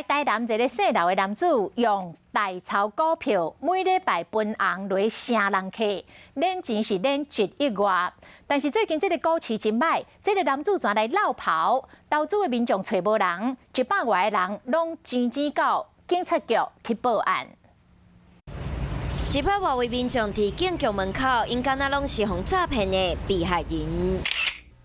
台南一个姓刘的男子用代抄股票，每礼拜分红来成人客，领钱是领1亿外。但是最近这个股市真歹，这个男子转来闹跑，投资的民众找无人，100外的人拢钱到警察局去报案。 100外位民众伫警局门口，因敢若拢是互诈骗的被害人。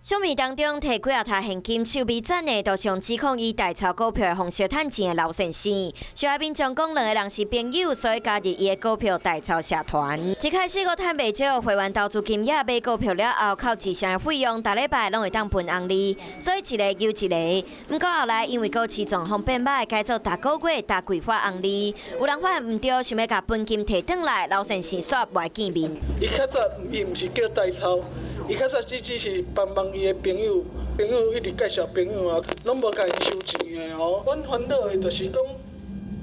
相片当中摕几台现金手臂赞的，都是用指控以代抄股票的方式趁钱的刘先生。受害民众讲，2个人是朋友，所以加入伊的股票代抄社团。一开始我趁袂少，会员投资金额买股票了后，靠一成的费用，逐礼拜拢会当分红利，所以一个又一个。不过后来因为股市状况变歹，改做逐个月打规划红利。有人发现唔对，想要甲本金摕转来，刘先生煞不爱见面。伊较早伊毋是叫代抄。 伊较早只是帮伊的朋友，一直介绍朋友啊，拢无甲伊收钱的哦。阮烦恼的就是讲，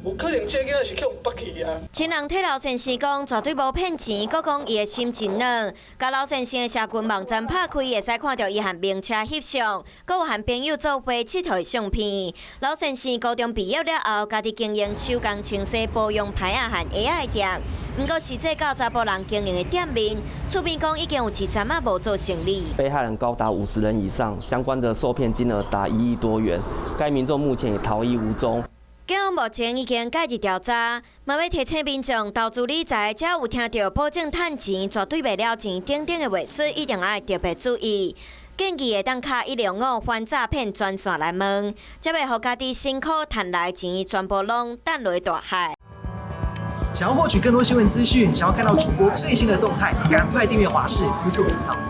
有可能这个囝是去互绑去啊。亲人替刘先生讲，绝对无骗钱，佮讲伊的心真软。甲刘先生的社群网站拍开，会使看到伊和名车翕相，佮有和朋友做伙佚佗的相片。刘先生高中毕业了后，家己经营手工清洗保养牌啊和鞋仔的店。 不过，实际到查甫人经营的店面，厝边讲已经有一阵啊无做生意。被害人高达50人以上，相关的受骗金额达1亿多元。该民众目前也逃逸无踪。警方目前已经介入调查，嘛要提醒民众投资理财，只要有听到保证趁钱、绝对袂了钱等等的话术，一定要特别注意。建议会当卡105反诈骗专线来问，才袂互家己辛苦赚来钱全部拢抌落大海。 想要获取更多新闻资讯，想要看到主播最新的动态，赶快订阅华视 YouTube 频道。